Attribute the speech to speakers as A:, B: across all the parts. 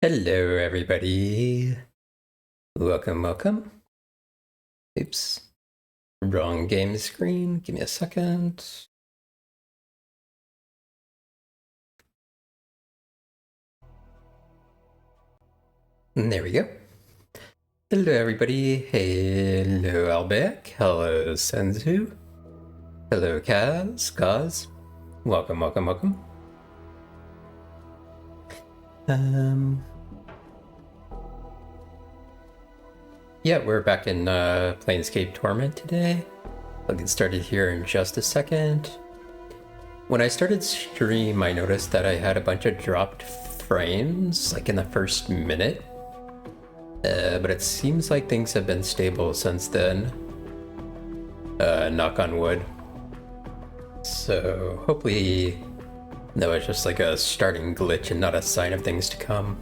A: Hello, everybody. Welcome, welcome. Oops. Wrong game screen. Give me a second. And there we go. Hello, everybody. Hello, Albek. Hello, Senzu. Hello, Kaz. Welcome, welcome, welcome. Yeah, we're back in Planescape Torment today. I'll get started here in just a second. When I started stream, I noticed that I had a bunch of dropped frames, like in the first minute. But it seems like things have been stable since then. Knock on wood. So hopefully that was just like a starting glitch and not a sign of things to come.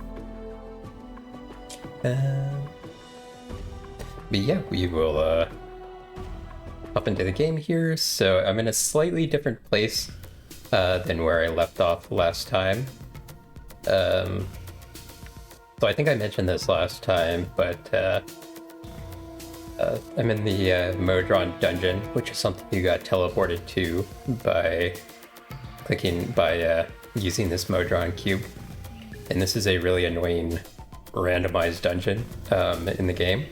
A: But yeah, we will hop into the game here. So I'm in a slightly different place than where I left off last time. So I think I mentioned this last time, but I'm in the Modron dungeon, which is something you got teleported to by using this Modron cube. And this is a really annoying randomized dungeon in the game.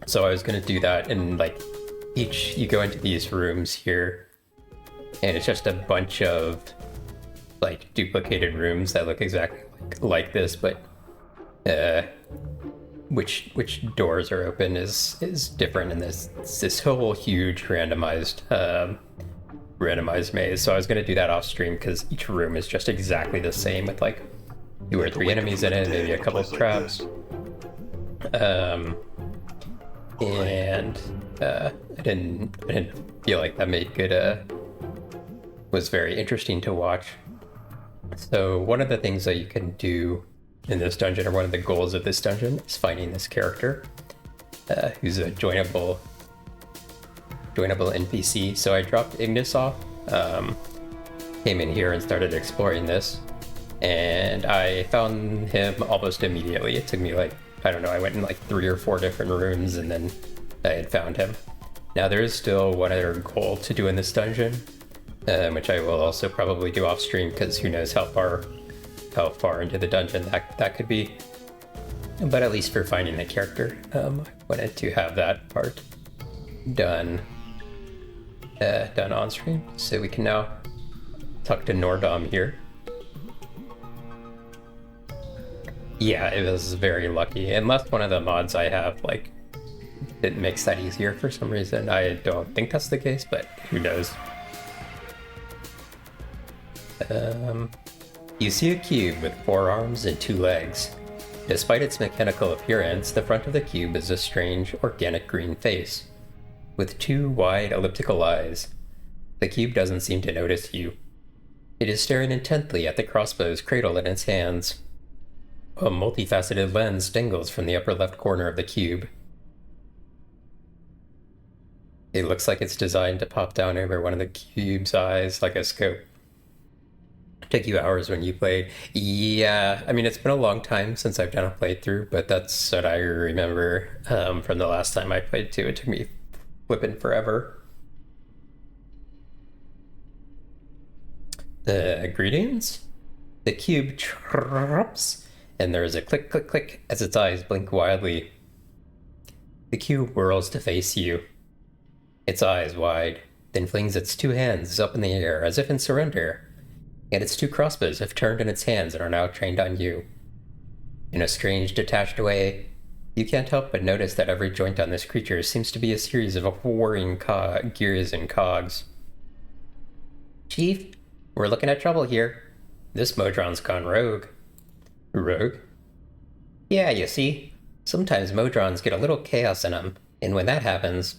A: So I was going to do that, and like you go into these rooms here, and it's just a bunch of like duplicated rooms that look exactly like this, but which doors are open is different in this whole huge randomized maze. So I was going to do that off stream because each room is just exactly the same with like 2 or 3 enemies in it, maybe a couple of traps. And I didn't feel like that made good was very interesting to watch. So one of the things that you can do in this dungeon, or one of the goals of this dungeon, is finding this character who's a joinable NPC. So I dropped Ignis off, came in here and started exploring this, and I found him almost immediately. It took me like, I don't know, I went in like 3 or 4 different rooms and then I had found him. Now there is still one other goal to do in this dungeon, which I will also probably do off stream, because who knows how far into the dungeon that could be. But at least for finding the character, I wanted to have that part done on stream. So we can now talk to Nordom here. Yeah, it was very lucky. Unless one of the mods I have, like, it makes that easier for some reason. I don't think that's the case, but who knows. You see a cube with 4 arms and 2 legs. Despite its mechanical appearance, the front of the cube is a strange, organic green face, with 2 wide elliptical eyes. The cube doesn't seem to notice you. It is staring intently at the crossbow's cradle in its hands. A multifaceted lens dangles from the upper left corner of the cube. It looks like it's designed to pop down over one of the cube's eyes like a scope. It took you hours when you played. Yeah, I mean, it's been a long time since I've done a playthrough, but that's what I remember from the last time I played too. It took me flipping forever. Greetings? The cube chirps, and there is a click, click, click as its eyes blink wildly. The cube whirls to face you, its eyes wide, then flings its 2 hands up in the air as if in surrender, and its 2 crossbows have turned in its hands and are now trained on you. In a strange, detached way, you can't help but notice that every joint on this creature seems to be a series of whirring gears and cogs. Chief, we're looking at trouble here. This Modron's gone rogue. Rogue? Yeah, you see, sometimes Modrons get a little chaos in them, and when that happens,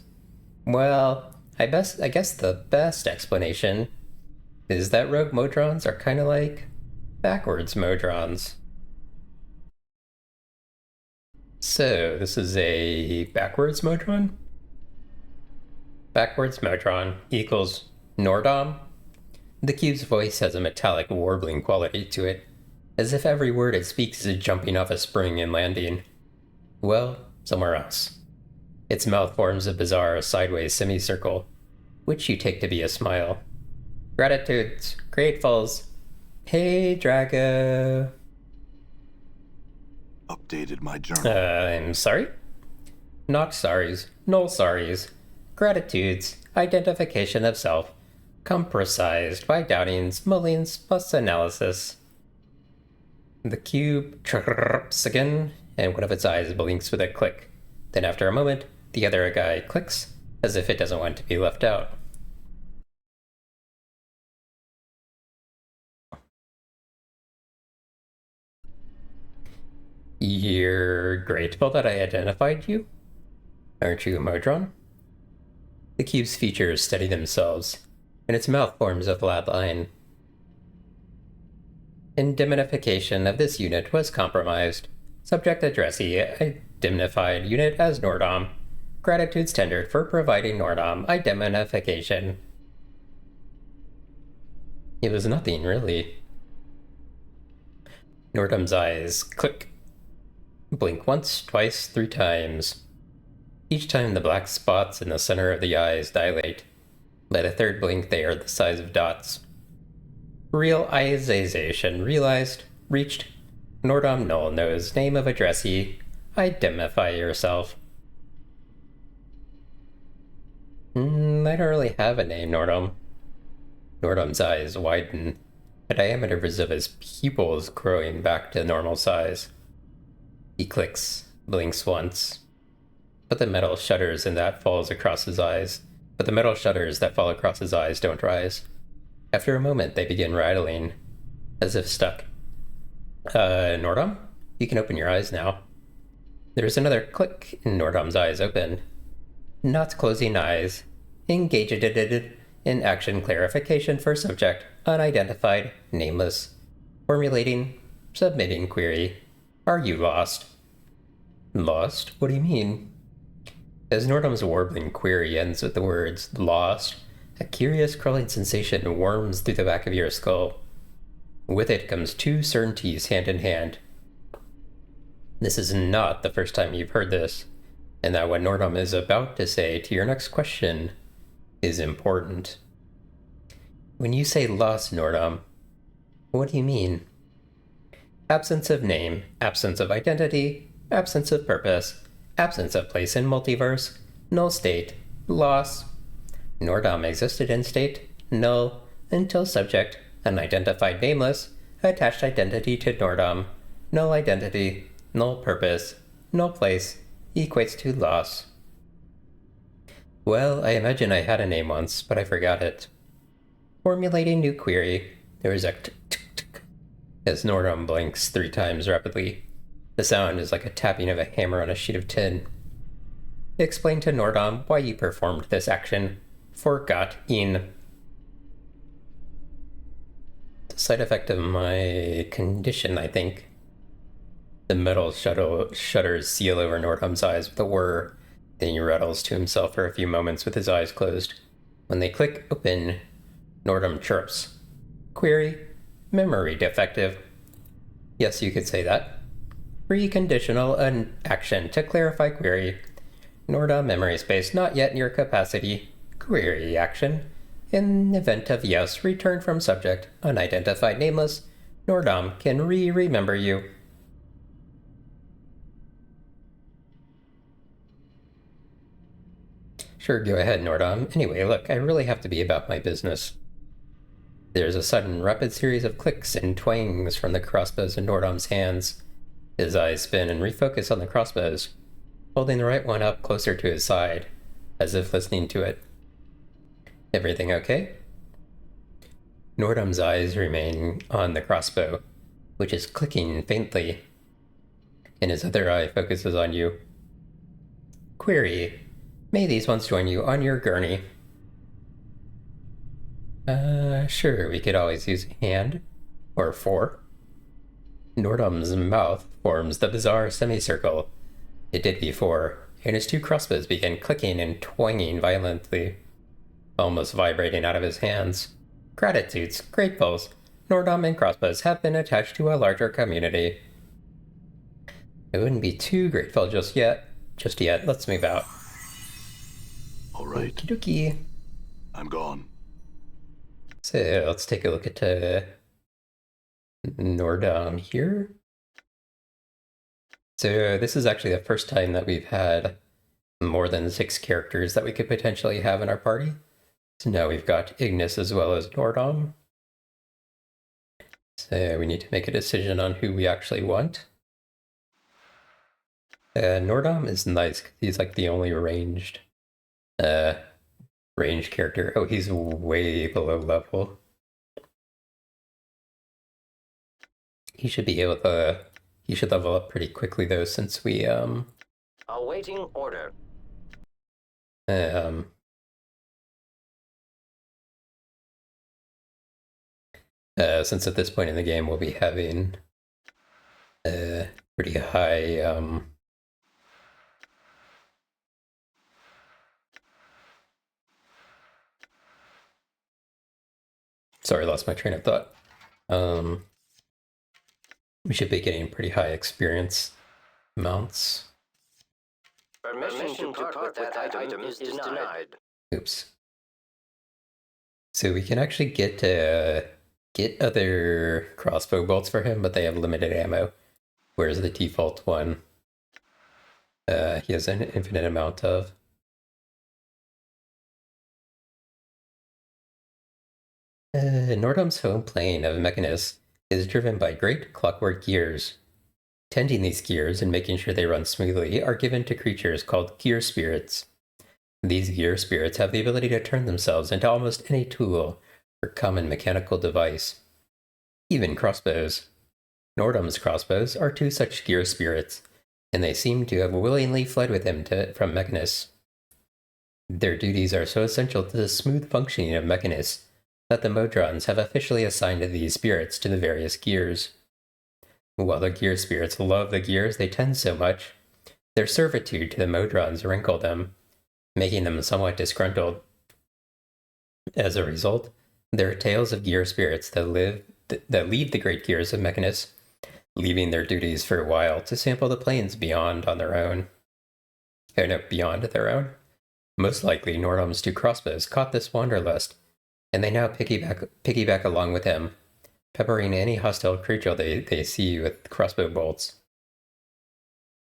A: well, I guess the best explanation is that rogue Modrons are kind of like backwards Modrons. So, this is a backwards Modron? Backwards Modron equals Nordom. The cube's voice has a metallic, warbling quality to it. as if every word it speaks is jumping off a spring and landing. Well, somewhere else. Its mouth forms a bizarre sideways semicircle, which you take to be a smile. Gratitudes, gratefuls. Hey, Drago.
B: Updated my journal.
A: I'm sorry? Not sorries, no sorries. Gratitudes, identification of self, compressized by doubtings, mullings, plus analysis. The cube chirps again, and one of its eyes blinks with a click. Then after a moment, the other guy clicks, as if it doesn't want to be left out. You're grateful that I identified you? Aren't you, Modron? The cube's features steady themselves, and its mouth forms a flat line. Indemnification of this unit was compromised. Subject addressee indemnified unit as Nordom. Gratitudes tendered for providing Nordom indemnification. It was nothing, really. Nordom's eyes click. Blink once, twice, 3 times. Each time the black spots in the center of the eyes dilate. By the third blink, they are the size of dots. Realization realized, reached. Nordom null knows name of addressee. Identify yourself. I don't really have a name, Nordom. Nordom's eyes widen. The diameters of his pupils growing back to normal size. He clicks, blinks once. But the metal shutters that fall across his eyes don't rise. After a moment, they begin rattling, as if stuck. Nordom? You can open your eyes now. There's another click, and Nordom's eyes open. Not closing eyes. Engaged in action clarification for subject, unidentified, nameless. Formulating, submitting query. Are you lost? Lost? What do you mean? As Nordom's warbling query ends with the words, lost, a curious crawling sensation worms through the back of your skull. With it comes 2 certainties hand in hand. This is not the first time you've heard this, and that what Nordom is about to say to your next question is important. When you say lost, Nordom, what do you mean? Absence of name, absence of identity, absence of purpose, absence of place in multiverse, null state, loss. Nordom existed in state, null, until subject, unidentified nameless, attached identity to Nordom, null identity, null purpose, null place, equates to loss. Well, I imagine I had a name once, but I forgot it. Formulating new query, there is a tick, as Nordom blinks 3 times rapidly. The sound is like a tapping of a hammer on a sheet of tin. Explain to Nordom why you performed this action. Forgot in. The side effect of my condition, I think. The metal shutters seal over Nordom's eyes with a whir. Then he rattles to himself for a few moments with his eyes closed. When they click open, Nordom chirps. Query, memory defective. Yes, you could say that. Preconditional an action to clarify query. Nordom memory space not yet near capacity. Query action. In event of yes, return from subject, unidentified nameless. Nordom can remember you. Sure, go ahead, Nordom. Anyway, look, I really have to be about my business. There's a sudden, rapid series of clicks and twangs from the crossbows in Nordom's hands. His eyes spin and refocus on the crossbows, holding the right one up closer to his side, as if listening to it. Everything okay? Nordom's eyes remain on the crossbow, which is clicking faintly, and his other eye focuses on you. Query. May these ones join you on your gurney. Sure, we could always use a hand. Or 4. Nordom's mouth forms the bizarre semicircle. It did before, and his 2 crossbows began clicking and twanging violently, almost vibrating out of his hands. Gratitudes, gratefuls. Nordom and crossbows have been attached to a larger community. I wouldn't be too grateful just yet. Let's move out.
B: All right.
A: Okie dokie.
B: I'm gone.
A: So let's take a look at Nordom here. So this is actually the first time that we've had more than 6 characters that we could potentially have in our party. So now we've got Ignis as well as Nordom. So we need to make a decision on who we actually want. Nordom is nice because he's like the only ranged character. Oh, he's way below level. He should be able to. He should level up pretty quickly though, since we
C: awaiting order.
A: Since at this point in the game we'll be having pretty high sorry, lost my train of thought. We should be getting pretty high experience amounts.
C: Permission to part with that item is denied.
A: Oops. So we can actually get other crossbow bolts for him, but they have limited ammo. Whereas the default one, he has an infinite amount of. Nordom's home plane of Mechanus is driven by great clockwork gears. Tending these gears and making sure they run smoothly are given to creatures called gear spirits. These gear spirits have the ability to turn themselves into almost any tool or common mechanical device. Even crossbows. Nordom's crossbows are 2 such gear spirits, and they seem to have willingly fled with him from Mechanus. Their duties are so essential to the smooth functioning of Mechanus that the Modrons have officially assigned these spirits to the various gears. While the gear spirits love the gears they tend so much, their servitude to the Modrons wrinkle them, making them somewhat disgruntled. As a result, there are tales of gear spirits that leave the great gears of Mechanus, leaving their duties for a while to sample the planes beyond their own. Most likely, Nordom's 2 crossbows caught this wanderlust, and they now piggyback along with him, peppering any hostile creature they see with crossbow bolts.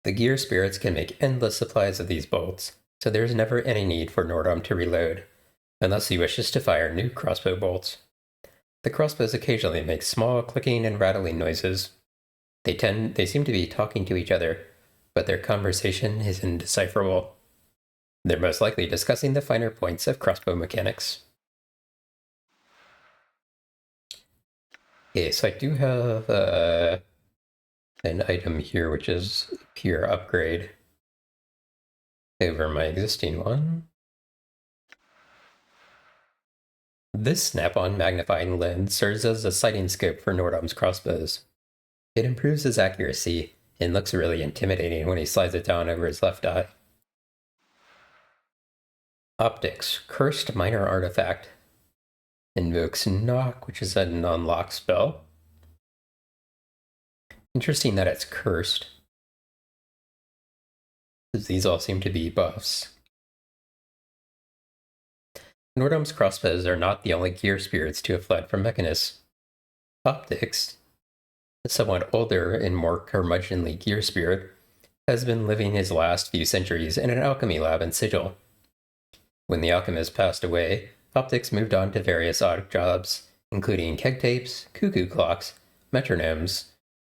A: The gear spirits can make endless supplies of these bolts, so there's never any need for Nordom to reload, unless he wishes to fire new crossbow bolts. The crossbows occasionally make small clicking and rattling noises. They seem to be talking to each other, but their conversation is indecipherable. They're most likely discussing the finer points of crossbow mechanics. Okay, so I do have an item here which is pure upgrade over my existing one. This snap-on magnifying lens serves as a sighting scope for Nordom's crossbows. It improves his accuracy and looks really intimidating when he slides it down over his left eye. Optics, cursed minor artifact. Invokes Knock, which is a non-lock spell. Interesting that it's cursed, because these all seem to be buffs. Nordom's crossbows are not the only gear spirits to have fled from Mechanus. Optics, a somewhat older and more curmudgeonly gear spirit, has been living his last few centuries in an alchemy lab in Sigil. When the alchemist passed away, Optics moved on to various odd jobs, including keg tapes, cuckoo clocks, metronomes,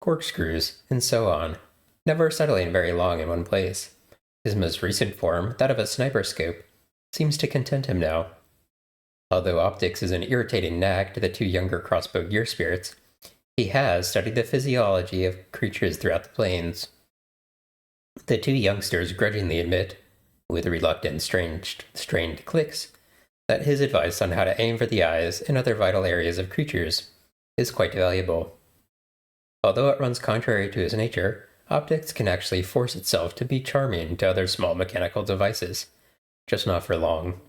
A: corkscrews, and so on, never settling very long in one place. His most recent form, that of a sniper scope, seems to content him now. Although Optics is an irritating nag to the 2 younger crossbow gear spirits, he has studied the physiology of creatures throughout the planes. The 2 youngsters grudgingly admit, with reluctant, strained clicks, that his advice on how to aim for the eyes and other vital areas of creatures is quite valuable. Although it runs contrary to his nature, Optics can actually force itself to be charming to other small mechanical devices, just not for long.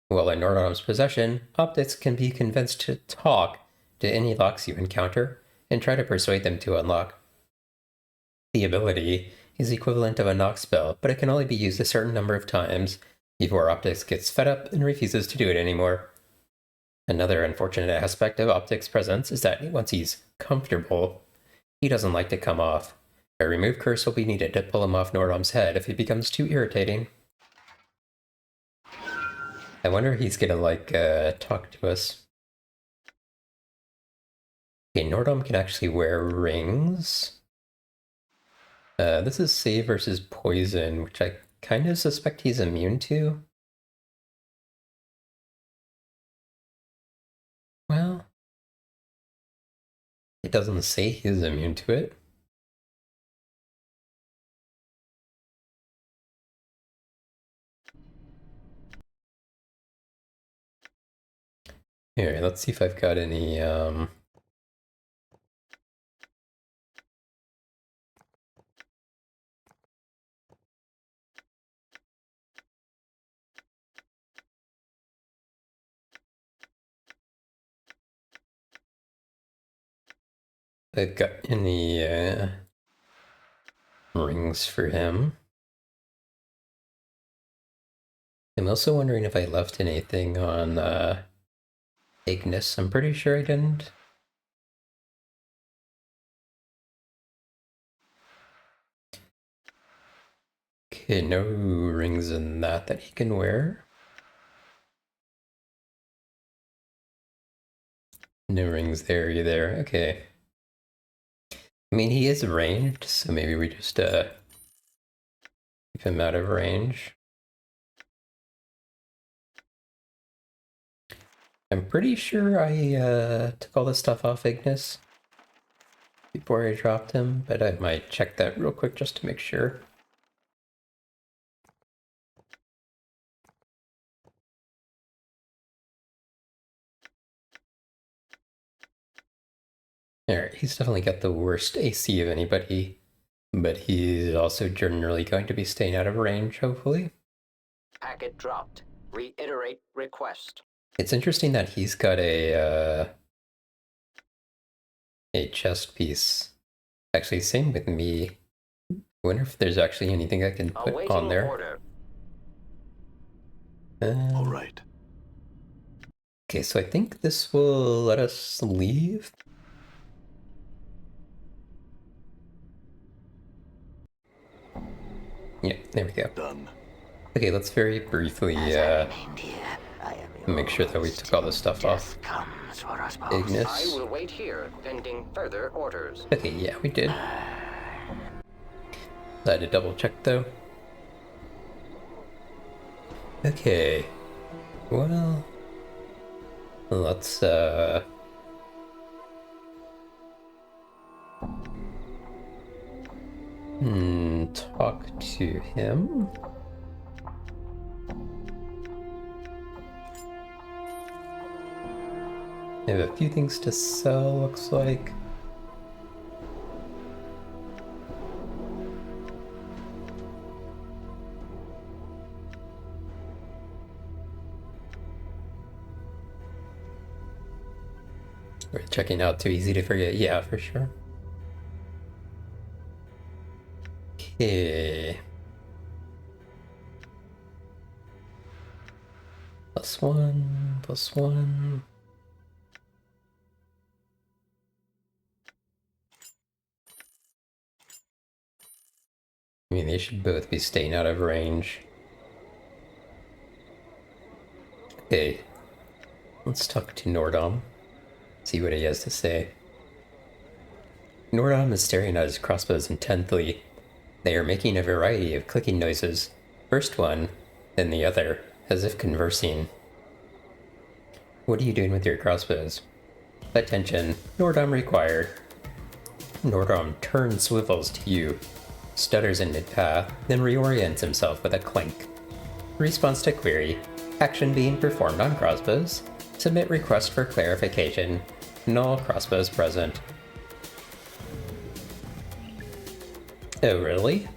A: While in Nordom's possession, Optics can be convinced to talk to any locks you encounter and try to persuade them to unlock. The ability is equivalent of a knock spell, but it can only be used a certain number of times before Optics gets fed up and refuses to do it anymore. Another unfortunate aspect of Optics' presence is that once he's comfortable, he doesn't like to come off. A remove curse will be needed to pull him off Nordom's head if he becomes too irritating. I wonder if he's gonna, talk to us. Okay, Nordom can actually wear rings. This is save versus poison, which I kind of suspect he's immune to. Well, it doesn't say he's immune to it. Here, let's see if I've got any, I've got any, rings for him. I'm also wondering if I left anything on, Ignis. I'm pretty sure I didn't. Okay, no rings in that he can wear. No rings there either. Okay. I mean, he is ranged, so maybe we just keep him out of range. I'm pretty sure I took all this stuff off Ignis before I dropped him, but I might check that real quick just to make sure. Alright, he's definitely got the worst AC of anybody, but he's also generally going to be staying out of range, hopefully.
C: Packet dropped. Reiterate request.
A: It's interesting that he's got a chest piece. Actually, same with me. I wonder if there's actually anything I can put
C: Awaiting
A: on there.
C: order.
B: All right.
A: Okay, so I think this will let us leave. Yeah, there we go.
B: Done.
A: Okay, let's very briefly make sure that we took all this stuff off Ignis.
C: I will wait here, pending further orders.
A: Okay, yeah, we did. I had to double check though. Okay. Well, let's talk to him. I have a few things to sell, looks like. We're checking out too easy to forget. Yeah, for sure. Okay. +1, +1. I mean, they should both be staying out of range. Okay. Let's talk to Nordom. See what he has to say. Nordom is staring at his crossbows intently. They are making a variety of clicking noises. First one, then the other, as if conversing. What are you doing with your crossbows? Attention, Nordom required. Nordom turns, swivels to you, stutters in mid-path, then reorients himself with a clink. Response to query. Action being performed on crossbows. Submit request for clarification. Null crossbows present. Oh, really?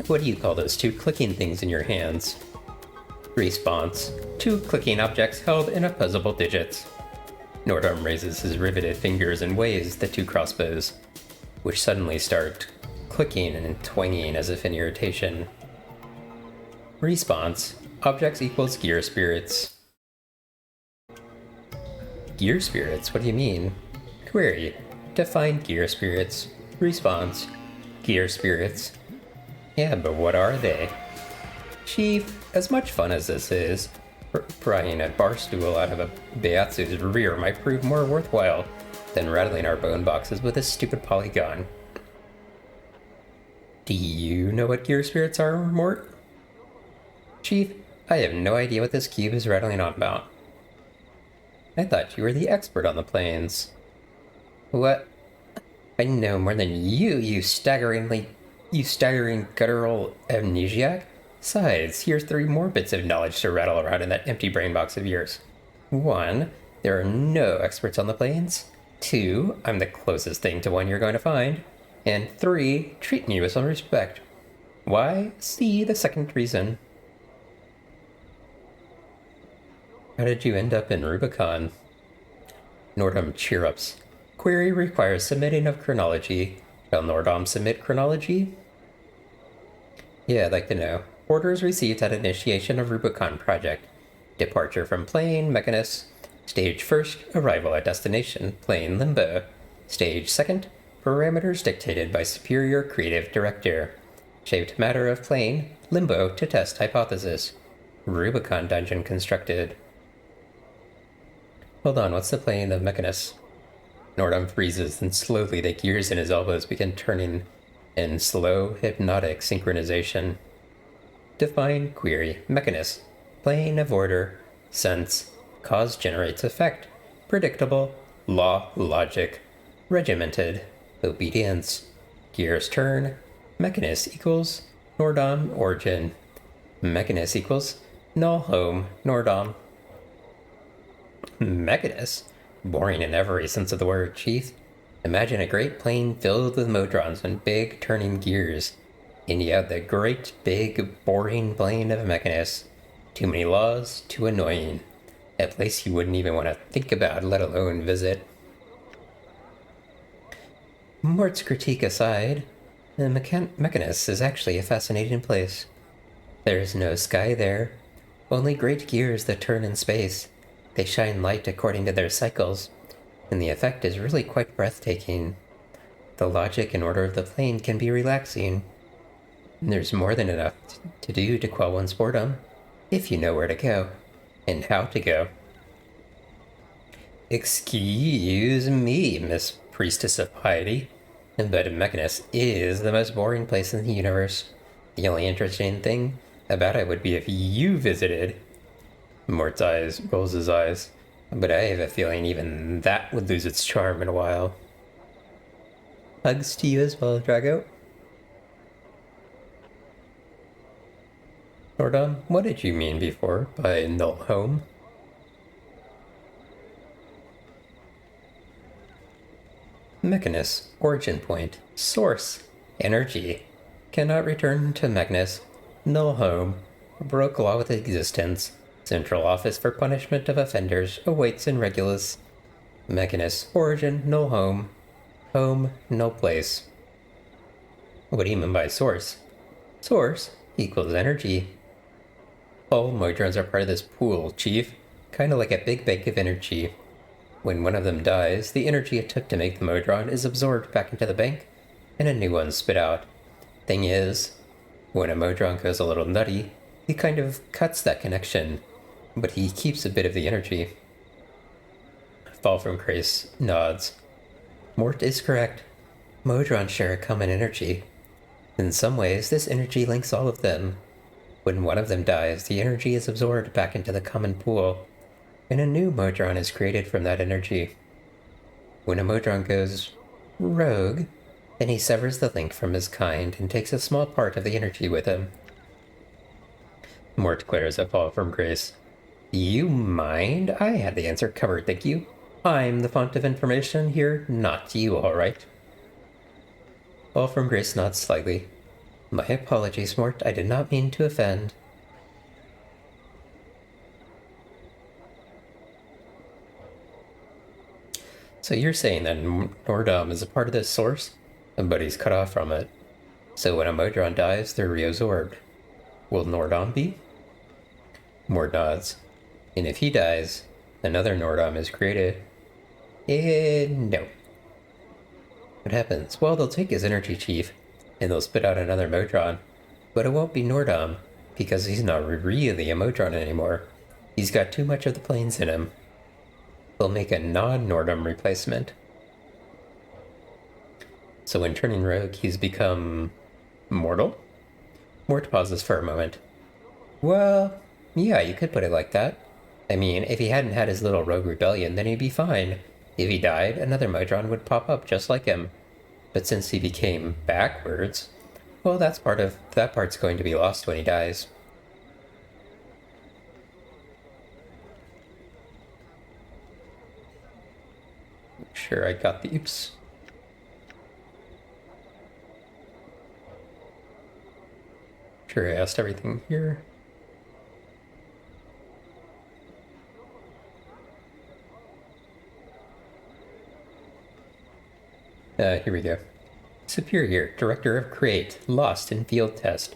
A: What do you call those two clicking things in your hands? Response. Two clicking objects held in opposable digits. Nordom raises his riveted fingers and waves the two crossbows, which suddenly start clicking and twanging as if in irritation. Response: objects equals gear spirits. Gear spirits? What do you mean? Query: define gear spirits. Response: gear spirits. Yeah, but what are they? Chief, as much fun as this is, prying a bar stool out of a Beatsu's rear might prove more worthwhile than rattling our bone boxes with this stupid polygon. Do you know what gear spirits are, Mort? Chief, I have no idea what this cube is rattling on about. I thought you were the expert on the planes. What? I know more than you staggering guttural amnesiac. Besides, here's 3 more bits of knowledge to rattle around in that empty brain box of yours. 1, there are no experts on the planes. 2, I'm the closest thing to one you're going to find. And 3, treating you with some respect. Why? See the second reason. How did you end up in Rubicon? Nordom cheer-ups. Query requires submitting of chronology. Will Nordom submit chronology? Yeah, I'd like to know. Orders received at initiation of Rubicon project. Departure from plane, Mechanus. Stage 1st, arrival at destination, plane Limbo. Stage 2nd, parameters dictated by superior creative director. Shaped matter of plane, Limbo to test hypothesis. Rubicon dungeon constructed. Hold on, what's the plane of Mechanus? Nordom freezes, and slowly the gears in his elbows begin turning in slow, hypnotic synchronization. Define query. Mechanus. Plane of order. Sense. Cause generates effect. Predictable. Law. Logic. Regimented. Obedience. Gears turn. Mechanus equals Nordom origin. Mechanus equals null home Nordom. Mechanus? Boring in every sense of the word, Chief. Imagine a great plane filled with modrons and big turning gears. And you have the great, big, boring plane of Mechanus. Too many laws, too annoying. A place you wouldn't even want to think about, let alone visit. Mort's critique aside, the Mechanus is actually a fascinating place. There's no sky there, only great gears that turn in space. They shine light according to their cycles, and the effect is really quite breathtaking. The logic and order of the plane can be relaxing. And there's more than enough to do to quell one's boredom, if you know where to go, and how to go. Excuse me, Miss Priestess of Piety, but Mechanus is the most boring place in the universe. The only interesting thing about it would be if you visited. Mort's eyes rolls his eyes, but I have a feeling even that would lose its charm in a while. Hugs to you as well, Drago. Nordom, what did you mean before by null home? Mechanus, origin point, source, energy. Cannot return to Mechanus, null home, broke law with existence. Central office for punishment of offenders awaits in Regulus. Mechanus, origin, null home. Home, null place. What do you mean by source? Source equals energy. All modrons are part of this pool, Chief. Kinda like a big bank of energy. When one of them dies, the energy it took to make the modron is absorbed back into the bank, and a new one spit out. Thing is, when a modron goes a little nutty, he kind of cuts that connection, but he keeps a bit of the energy. Fall from Grace nods. Mort is correct. Modrons share a common energy. In some ways, this energy links all of them. When one of them dies, the energy is absorbed back into the common pool, and a new modron is created from that energy. When a modron goes rogue, then he severs the link from his kind and takes a small part of the energy with him. Mort glares at Fall from Grace. You mind? I had the answer covered, thank you. I'm the font of information here, not you, all right? Fall from Grace nods slightly. My apologies, Mort. I did not mean to offend. So you're saying that Nordom is a part of this source, but he's cut off from it. So when a Modron dies, they're reabsorbed. Will Nordom be? More nods. And if he dies, another Nordom is created. No. What happens? Well, they'll take his energy chief, and they'll spit out another Modron. But it won't be Nordom, because he's not really a Modron anymore. He's got too much of the planes in him. They'll make a non-Nordom replacement. So when turning rogue, he's become mortal? Mort pauses for a moment. Well, yeah, you could put it like that. I mean, if he hadn't had his little rogue rebellion, then he'd be fine. If he died, another Modron would pop up just like him. But since he became backwards, well, that part's going to be lost when he dies. Make sure I got the oops. Sure, I asked everything here. Here we go. Superior, Director of Create, lost in field test.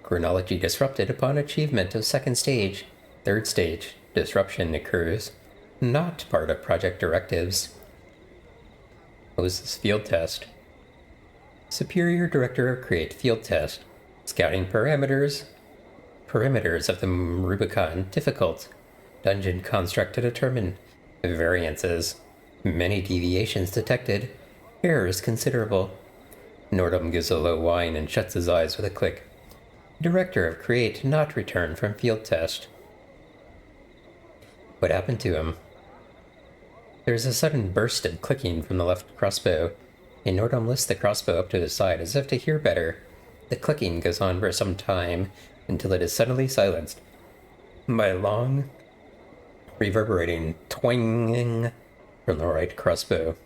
A: Chronology disrupted upon achievement of second stage. Third stage, disruption occurs. Not part of project directives. What was this field test? Superior Director of Create, field test. Scouting parameters. Perimeters of the Rubicon, difficult. Dungeon construct to determine. Variances. Many deviations detected. Errors considerable. Nordom gives a low whine and shuts his eyes with a click. Director of Create not return from field test. What happened to him? There's a sudden burst of clicking from the left crossbow, and Nordom lifts the crossbow up to the side as if to hear better. The clicking goes on for some time until it is suddenly silenced by a long, reverberating twanging from the right crossbow.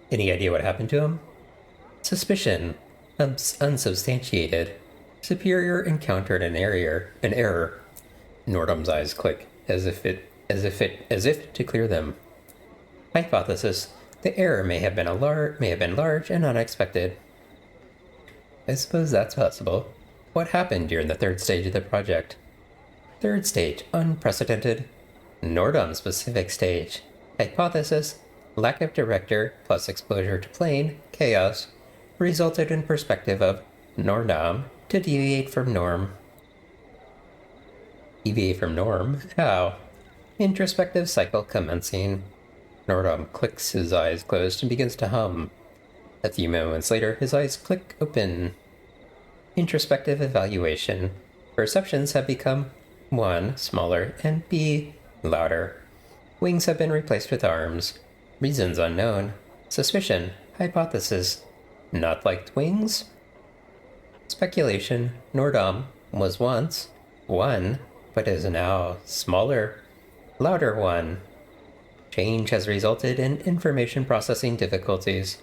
A: Any idea what happened to him? Suspicion. Unsubstantiated. Superior encountered an error. Nordom's eyes click, as if to clear them. Hypothesis. The error may have been large and unexpected. I suppose that's possible. What happened during the third stage of the project? Third stage, unprecedented. Nordom specific stage. Hypothesis. Lack of director plus exposure to plane, chaos, resulted in perspective of Nordom to deviate from norm. Deviate from norm? How? Introspective cycle commencing. Nordom clicks, his eyes closed, and begins to hum. A few moments later, his eyes click open. Introspective evaluation. Perceptions have become 1. Smaller, and B. Louder. Wings have been replaced with arms. Reasons unknown. Suspicion. Hypothesis. Not like wings? Speculation. Nordom was once 1, but is now smaller, louder 1. Change has resulted in information processing difficulties.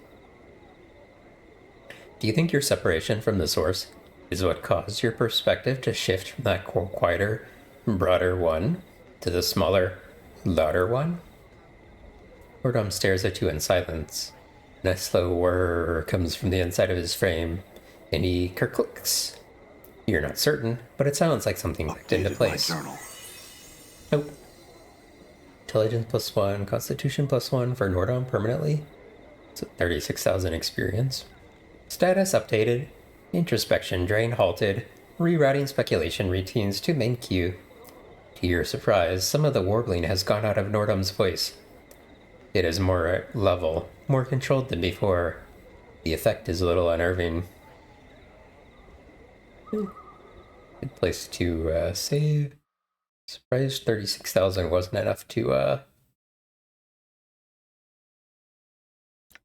A: Do you think your separation from the source is what caused your perspective to shift from that quieter, broader one to the smaller, louder one? Nordom stares at you in silence, and a slow whir comes from the inside of his frame, and he clicks. You're not certain, but it sounds like something clicked into place. Nope. Intelligence +1, Constitution +1 for Nordom permanently. So 36,000 experience. Status updated. Introspection drain halted. Rerouting speculation routines to main queue. To your surprise, some of the warbling has gone out of Nordom's voice. It is more level, more controlled than before. The effect is a little unnerving. Good place to save. Surprised 36,000 wasn't enough to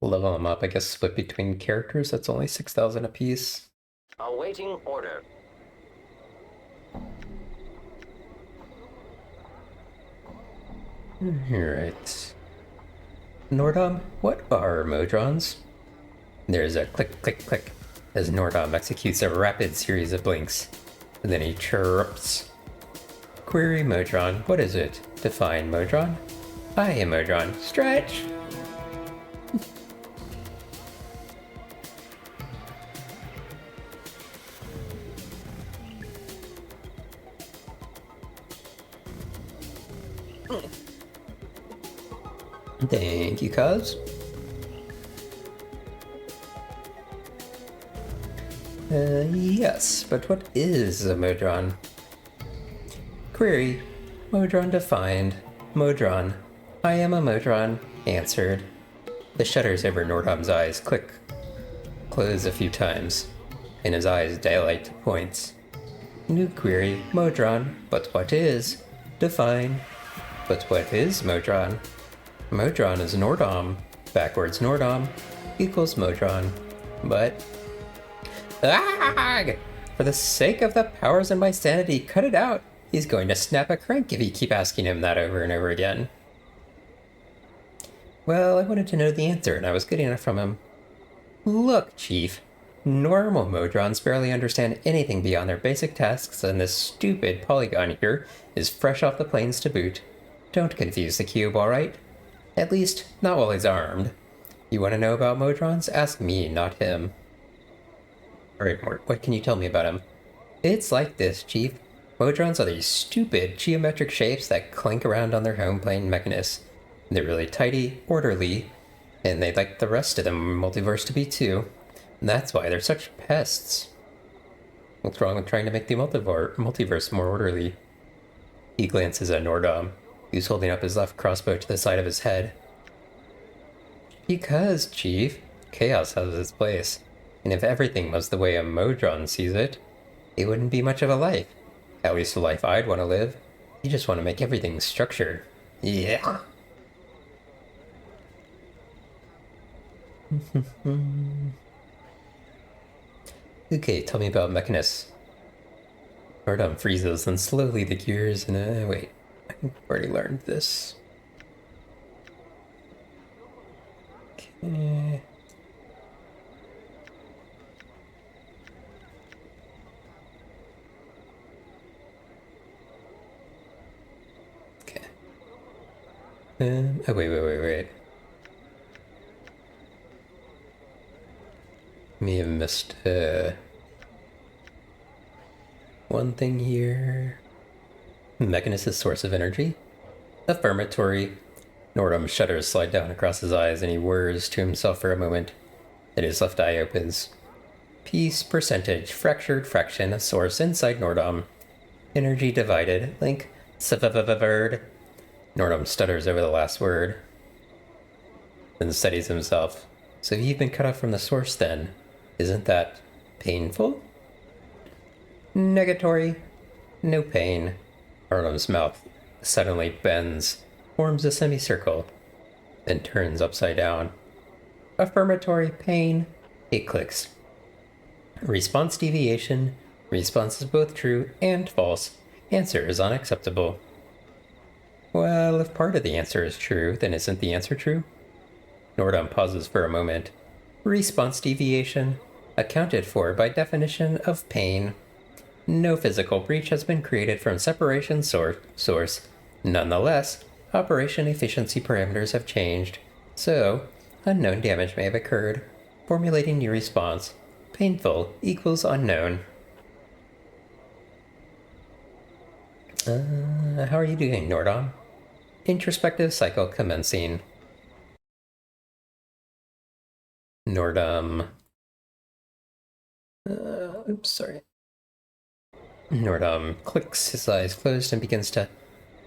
A: level them up. I guess split between characters, that's only 6,000 apiece.
C: Awaiting order.
A: Alright. Nordom, what are Modrons? There's a click, click, click as Nordom executes a rapid series of blinks. And then he chirps. Query Modron, what is it? Define Modron. I am Modron. Stretch! Thank you, cuz. Yes, but what is a Modron? Query. Modron defined. Modron. I am a Modron. Answered. The shutters over Nordom's eyes click. Close a few times, and his eyes dilate to points. New query. Modron. But what is? Define. But what is Modron? Modron is Nordom. Backwards Nordom equals Modron. But... Ah! For the sake of the powers in my sanity, cut it out! He's going to snap a crank if you keep asking him that over and over again. Well, I wanted to know the answer, and I was getting it from him. Look, Chief. Normal Modrons barely understand anything beyond their basic tasks, and this stupid polygon here is fresh off the plains to boot. Don't confuse the cube, alright? At least, not while he's armed. You want to know about Modrons? Ask me, not him. Alright, Mort, what can you tell me about him? It's like this, Chief. Modrons are these stupid geometric shapes that clink around on their home plane Mechanus. They're really tidy, orderly, and they'd like the rest of the multiverse to be too. And that's why they're such pests. What's wrong with trying to make the multiverse more orderly? He glances at Nordom, who's holding up his left crossbow to the side of his head. Because, Chief, chaos has its place. And if everything was the way a Modron sees it, it wouldn't be much of a life. At least the life I'd want to live. You just want to make everything structured. Yeah. Okay, tell me about Mechanus. Nordom freezes, then slowly the gears and wait. I've already learned this. Okay. Oh, wait. May have missed one thing here. Mechanus' source of energy? Affirmatory. Nordom shudders slide down across his eyes and he whirs to himself for a moment. Then his left eye opens. Piece, percentage, fractured fraction of source inside Nordom. Energy divided, link, severd. Nordom stutters over the last word, then steadies himself. So you've been cut off from the source then. Isn't that painful? Negatory. No pain. Nordom's mouth suddenly bends, forms a semicircle, then turns upside down. Affirmatory pain. It clicks. Response deviation. Response is both true and false. Answer is unacceptable. Well, if part of the answer is true, then isn't the answer true? Nordom pauses for a moment. Response deviation. Accounted for by definition of pain. No physical breach has been created from separation source. Nonetheless, operation efficiency parameters have changed. So, unknown damage may have occurred. Formulating new response. Painful equals unknown. How are you doing, Nordom? Introspective cycle commencing. Nordom. Oops, sorry. Nordom clicks, his eyes closed, and begins to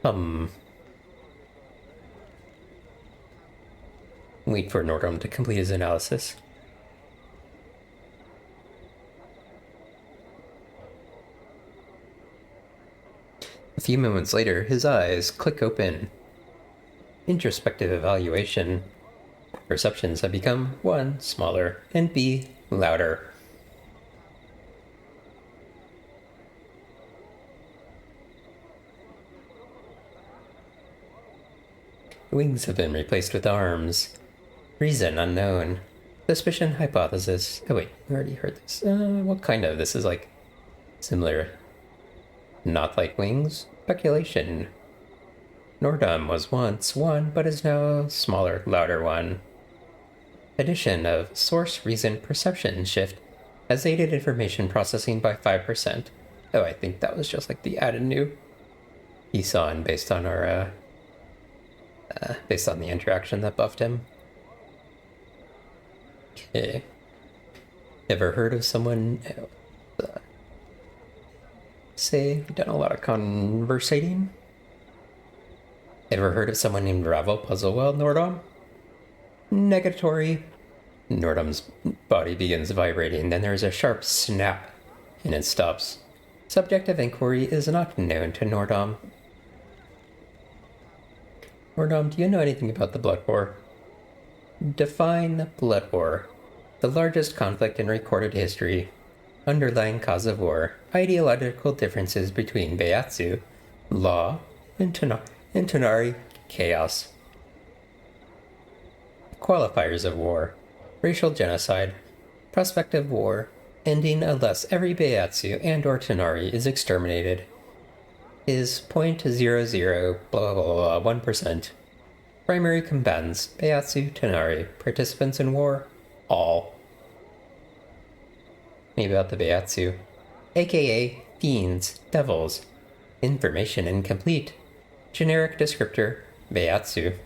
A: hum. Wait for Nordom to complete his analysis. A few moments later, his eyes click open. Introspective evaluation. Perceptions have become 1. Smaller, and B. Louder. Wings have been replaced with arms. Reason unknown. Suspicion hypothesis. Oh wait, we already heard this. What kind of? This is like similar. Not like wings. Speculation. Nordom was once one, but is now a smaller, louder one. Addition of source, reason, perception shift has aided information processing by 5%. Oh, I think that was just like the added new Isan based on our based on the interaction that buffed him. Okay. Ever heard of someone say done a lot of conversating? Ever heard of someone named Ravel Puzzlewell Nordom? Negatory. Nordom's body begins vibrating, then there's a sharp snap, and it stops. Subject of inquiry is not known to Nordom. Nordom, do you know anything about the Blood War? Define Blood War. The largest conflict in recorded history. Underlying cause of war. Ideological differences between Beyatsu, law, and Tanari, chaos. Qualifiers of war. Racial genocide. Prospective war. Ending unless every Beyatsu and or Tanari is exterminated. Is 0.00 blah blah blah 1%. Primary combatants. Beyatsu, Tanari. Participants in war. All. Maybe about the Beyatsu. AKA fiends, devils. Information incomplete. Generic descriptor, Beyatsu.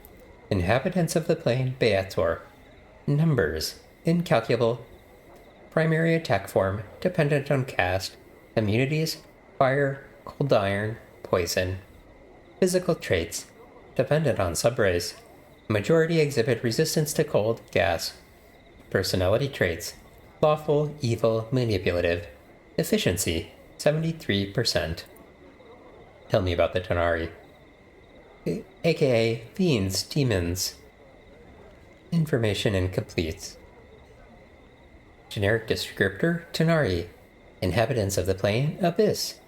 A: Inhabitants of the plane, Beator. Numbers, incalculable. Primary attack form, dependent on caste. Immunities, fire, cold iron, poison. Physical traits, dependent on subrace. Majority exhibit resistance to cold, gas. Personality traits, lawful, evil, manipulative. Efficiency, 73%. Tell me about the Tanari. AKA fiends, demons. Information incomplete. Generic descriptor, Tanari. Inhabitants of the plane, Abyss.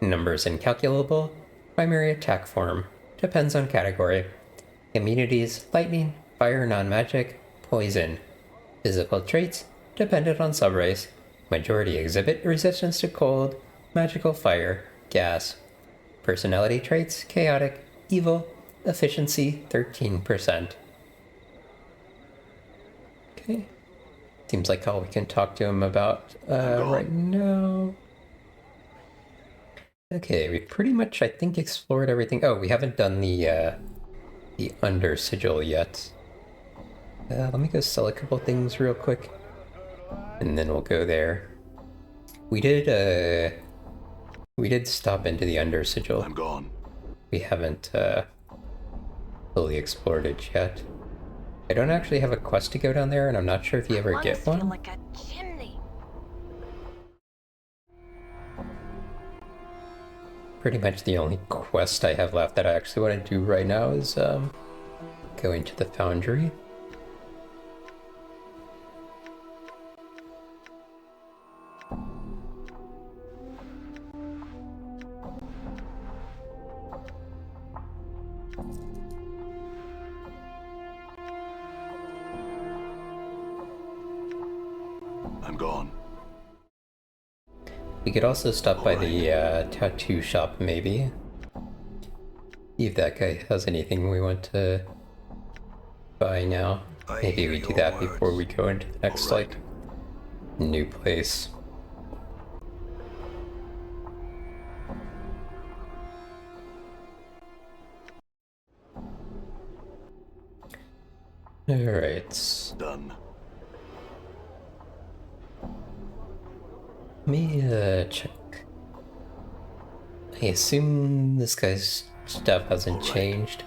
A: Numbers incalculable. Primary attack form. Depends on category. Immunities, lightning, fire non-magic, poison. Physical traits, dependent on subrace. Majority exhibit resistance to cold, magical fire, gas. Personality traits, chaotic, evil, efficiency, 13%. Okay. Seems like all we can talk to him about right now. Okay, we pretty much, I think, explored everything. Oh, we haven't done the under sigil yet. Let me go sell a couple things real quick, and then we'll go there. We did stop into the under sigil.
B: I'm gone.
A: We haven't fully explored it yet. I don't actually have a quest to go down there, and I'm not sure if you ever get one.
D: Feel like a chimney.
A: Pretty much the only quest I have left that I actually want to do right now is going to the foundry.
B: I'm gone.
A: We could also stop by the tattoo shop, maybe. See if that guy has anything we want to buy now. Maybe we do that before we go into the next, like, new place. Alright.
B: Done.
A: Let me check. I assume this guy's stuff hasn't changed,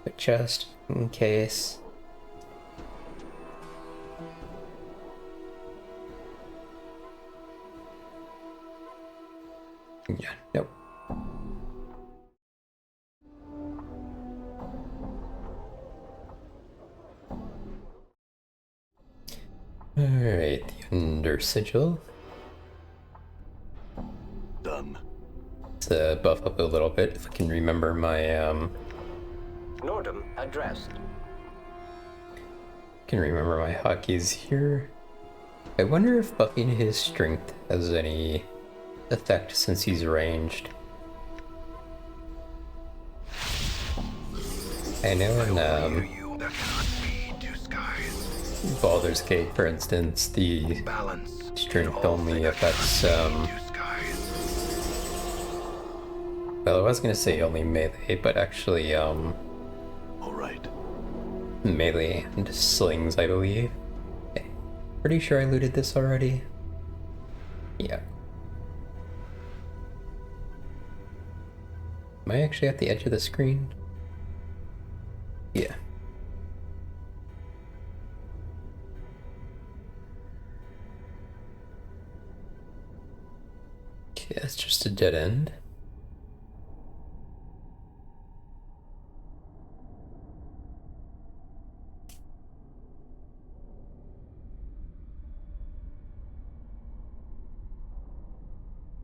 A: but just in case. Yeah, nope. Alright, the under sigil.
B: Done.
A: Let's buff up a little bit if I can remember my
C: Nordom addressed.
A: can remember my hotkeys here. I wonder if buffing his strength has any effect since he's ranged. I know in
D: You that cannot see two skies.
A: Baldur's Gate, for instance, the
D: Balance.
A: strength only affects,
D: Two skies.
A: well, I was gonna say only melee, but actually,
B: All right.
A: melee and slings, I believe. Okay. Pretty sure I looted this already. Yeah. Am I actually at the edge of the screen? Yeah. Okay, that's just a dead end.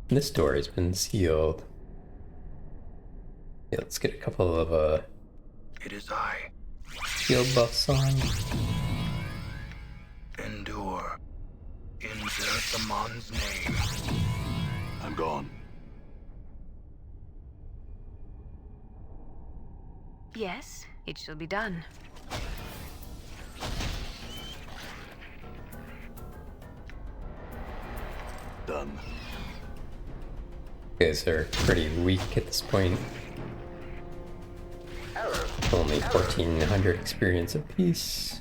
A: This door has been sealed. Yeah, let's get a couple of
D: It is I.
A: shield buffs on.
D: Endure. In Zerthamon's name.
B: I'm gone.
E: Yes, it shall be done.
B: Done.
A: You guys are pretty weak at this point.
C: Error.
A: Only 1400 experience apiece.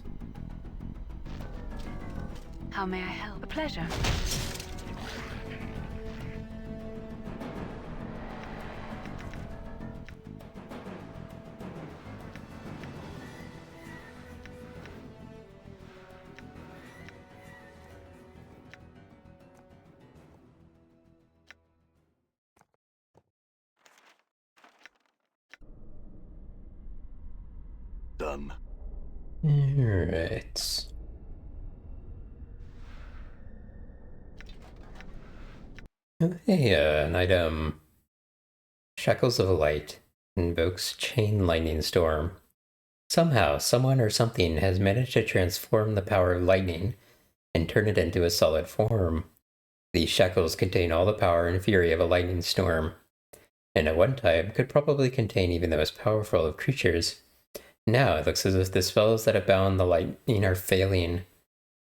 E: How may I help? A pleasure.
B: Done.
A: Alright. Hey, an item. Shackles of Light invokes Chain Lightning Storm. Somehow, someone or something has managed to transform the power of lightning and turn it into a solid form. These shackles contain all the power and fury of a lightning storm, and at one time could probably contain even the most powerful of creatures. Now it looks as if the spells that have bound the lightning are failing,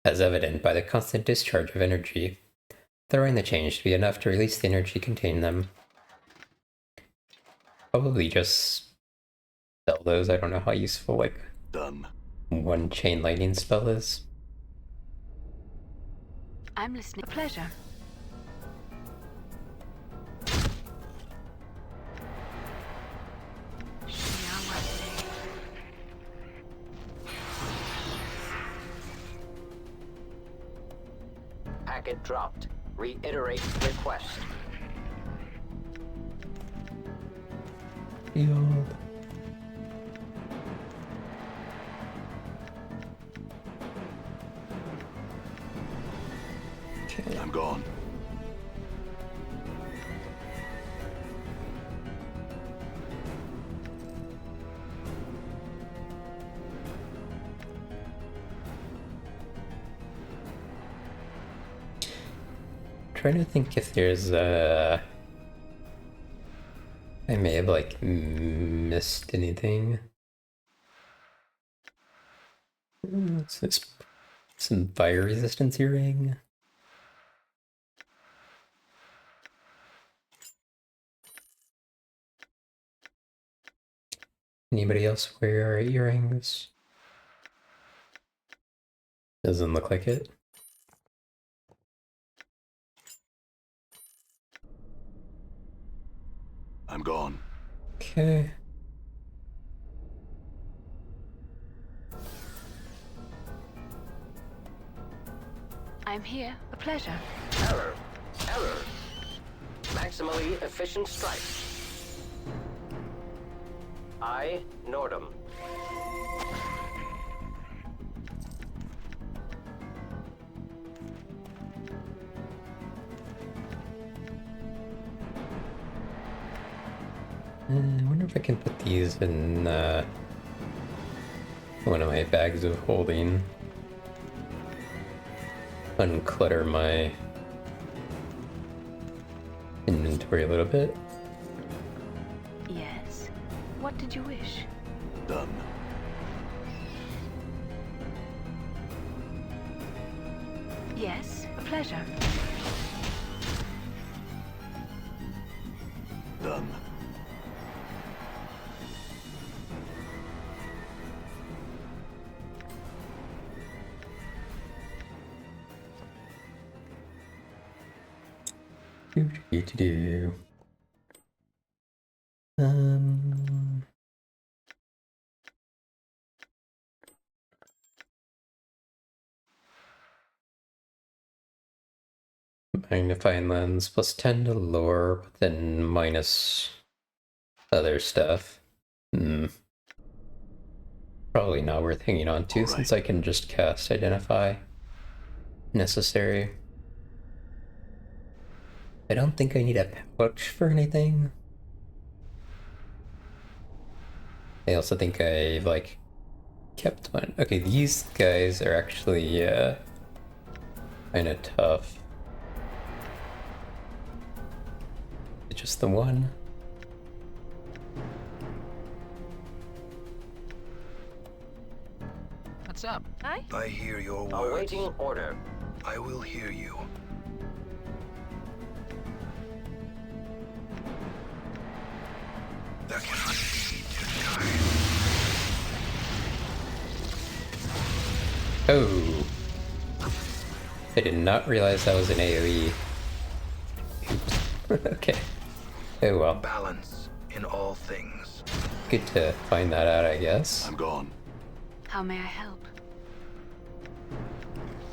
A: as evident by the constant discharge of energy. Throwing the chain should be enough to release the energy containing them. Probably just sell those. I don't know how useful like
B: Done.
A: one chain lightning spell is.
E: I'm listening. A pleasure.
C: Packet dropped. Reiterate request.
A: Healed. Okay.
B: I'm gone.
A: Trying to think if there's I may have like missed anything. What's this? Some fire resistance earring. Anybody else wear earrings? Doesn't look like it.
B: I'm gone.
A: Okay.
E: I'm here. A pleasure.
C: Error. Error. Maximally efficient strike. I, Nordom.
A: I wonder if I can put these in one of my bags of holding. Unclutter my inventory a little bit.
E: Yes. What did you wish?
B: Done.
E: Yes, a pleasure.
B: Done.
A: Do. Um. Magnifying lens plus 10 to lore, but then minus other stuff. Probably not worth hanging on to,
B: Alright.
A: since I can just cast Identify. Necessary. I don't think I need a pouch for anything. I also think I've, like, kept one. Okay, these guys are actually, kinda tough. Just the one.
C: What's up?
D: I hear your words.
C: Awaiting order.
D: I will hear you. There cannot be two skies.
A: Oh. I did not realize that was an AoE. Oops. Okay. Oh well.
D: Balance in all things.
A: Good to find that out, I guess.
B: I'm gone.
E: How may I help?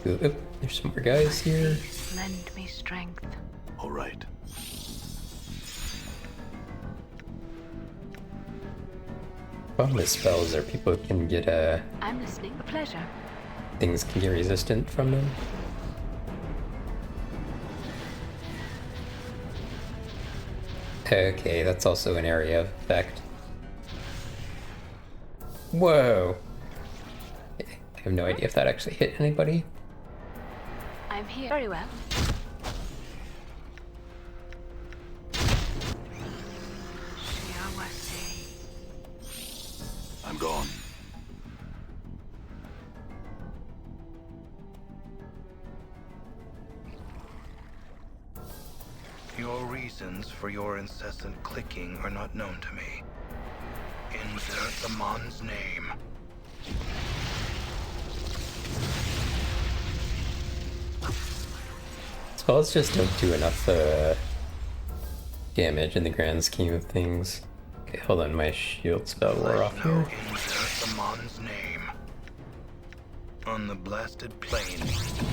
A: Ooh, oop, there's some more guys here.
E: Please lend me strength.
B: Alright.
A: Problem with spells are people can get
E: I'm listening. A pleasure.
A: things can get resistant from them. Okay, that's also an area of effect. Whoa! I have no idea if that actually hit anybody.
E: I'm here. Very well.
B: I'm gone.
D: Your reasons for your incessant clicking are not known to me. Insert the Mon's name.
A: Spells just don't do enough damage in the grand scheme of things. Okay, hold on, my shield spell wore off
D: No,
A: here.
D: insert the Mon's name. On the blasted plane,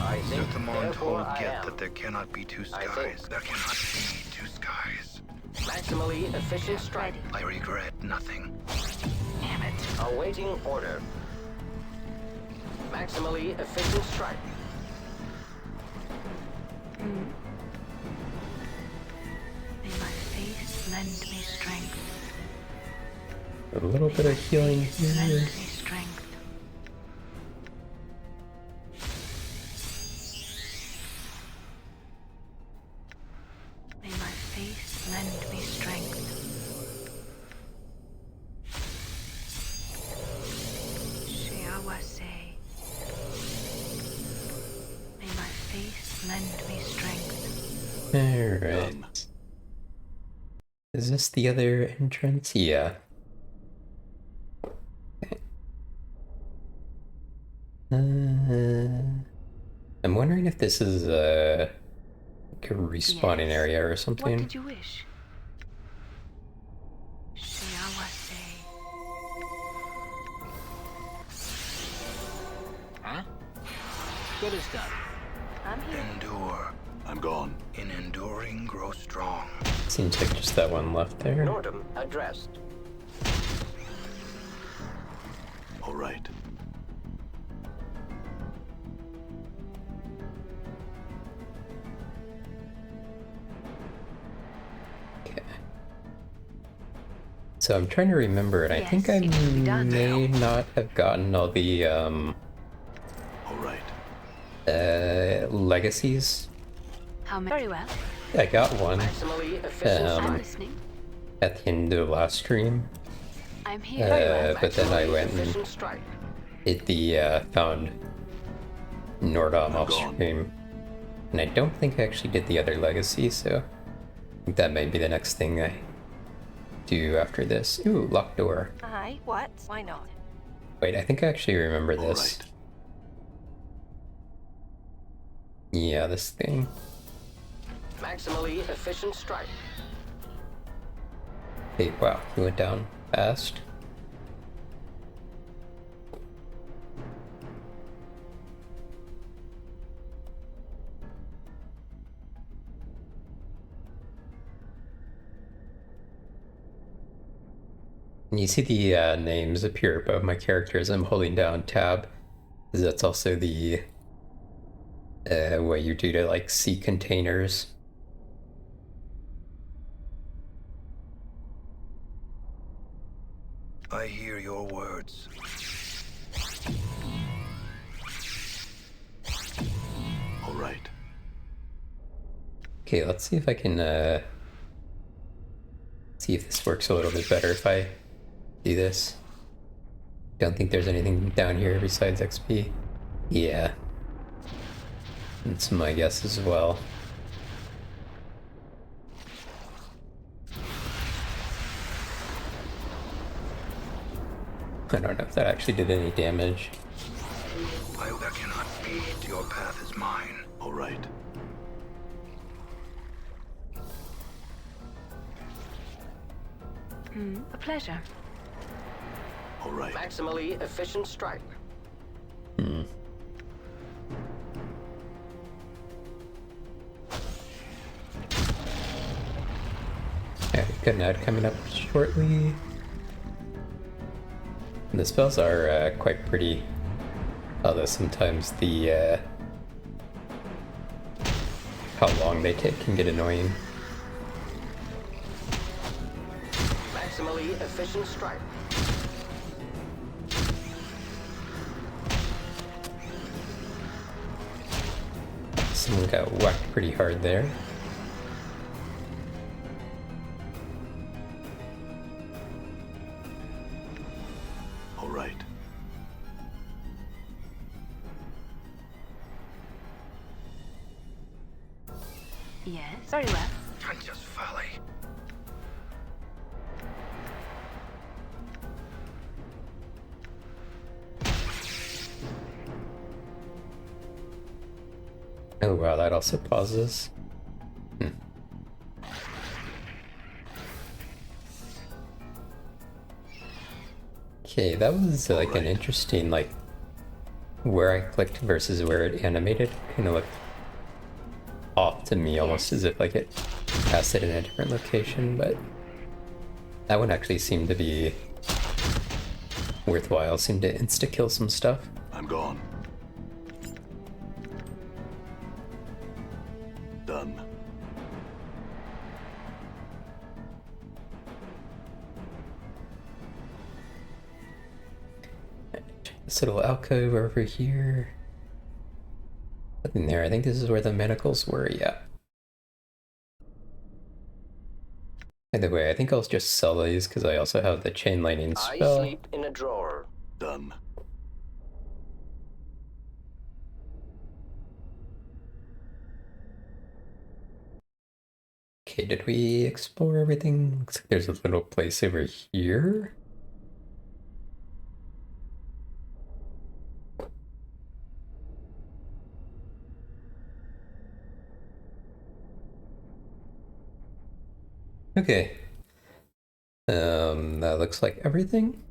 C: I think
D: the Mon
C: therefore
D: told
C: I
D: Get
C: am.
D: that there cannot be two
C: I think-
D: skies. There cannot be two skies.
C: Maximally efficient strike.
D: I regret nothing.
E: Damn it.
C: Awaiting order. Maximally efficient strike.
E: May my face lend me strength.
A: A little bit of healing
E: Lend
A: here.
E: me strength. May my face lend me strength. Shiawase. May my face lend me strength.
A: Alright. Is this the other entrance? Yeah. Okay. I'm wondering if this is like a respawning
E: Yes.
A: area or
E: What
A: something.
E: did you wish? Shiawase.
C: Huh? Good as done.
E: I'm here.
D: Endure.
B: I'm gone.
D: In enduring, grow strong.
A: Seems like just that one left there.
C: Nordom addressed.
B: Alright.
A: Okay. So I'm trying to remember, and I
E: Yes,
A: think I
E: it can be done.
A: may not have gotten all the
B: Alright.
A: legacies.
E: How very well.
A: I got one
C: Maximally efficient
A: Um,
E: I'm
C: strike.
E: listening.
A: at the end of the last stream.
E: I'm here.
A: But then I went and
C: Efficient strike.
A: did the found Nordom off stream, and I don't think I actually did the other legacy, so I think that might be the next thing I do after this. Ooh, locked door.
E: Aye, what? Why not?
A: Wait, I think I actually remember
B: All
A: this.
B: right.
A: Yeah, this thing.
C: Maximally efficient strike.
A: Hey, wow, he went down fast. And you see the names appear above my characters. I'm holding down tab, because that's also the way you do to like see containers.
D: I hear your words.
B: All right.
A: Okay, let's see if I can see if this works a little bit better if I do this. Don't think there's anything down here besides XP. Yeah. That's my guess as well. I don't know if that actually did any damage.
D: That cannot be. Your path is mine.
B: All right.
E: A pleasure.
B: All right.
C: Maximally efficient strike.
A: Yeah, good ad coming up shortly. The spells are quite pretty, although sometimes the how long they take can get annoying.
C: Maximally efficient strike.
A: Someone got whacked pretty hard there.
B: All right.
E: Yes. Very well.
D: Just folly.
A: Oh wow, that also pauses. Okay, that was like an interesting, like, where I clicked versus where it animated. Kind of looked off to me, almost as if like it passed it in a different location, but that one actually seemed to be worthwhile. Seemed to insta-kill some stuff.
B: I'm gone. Done.
A: This little alcove over here. Nothing there. I think this is where the manacles were, yeah. By the way, I think I'll just sell these because I also have the chain lightning
C: I
A: spell.
C: sleep in a drawer.
B: Done.
A: Okay, did we explore everything? Looks like there's a little place over here. Okay. That looks like everything.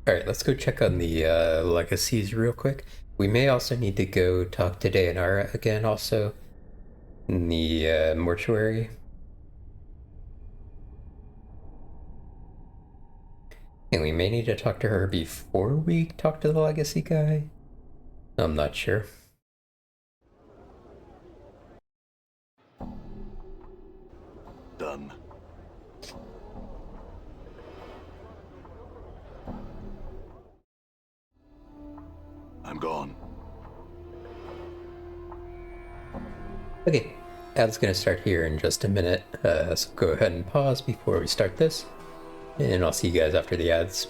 A: Alright, let's go check on the legacies real quick. We may also need to go talk to Dayanara again also in the mortuary. And we may need to talk to her before we talk to the legacy guy. I'm not sure.
B: Done. I'm gone.
A: Okay, ad's gonna start here in just a minute, so go ahead and pause before we start this. And I'll see you guys after the ads.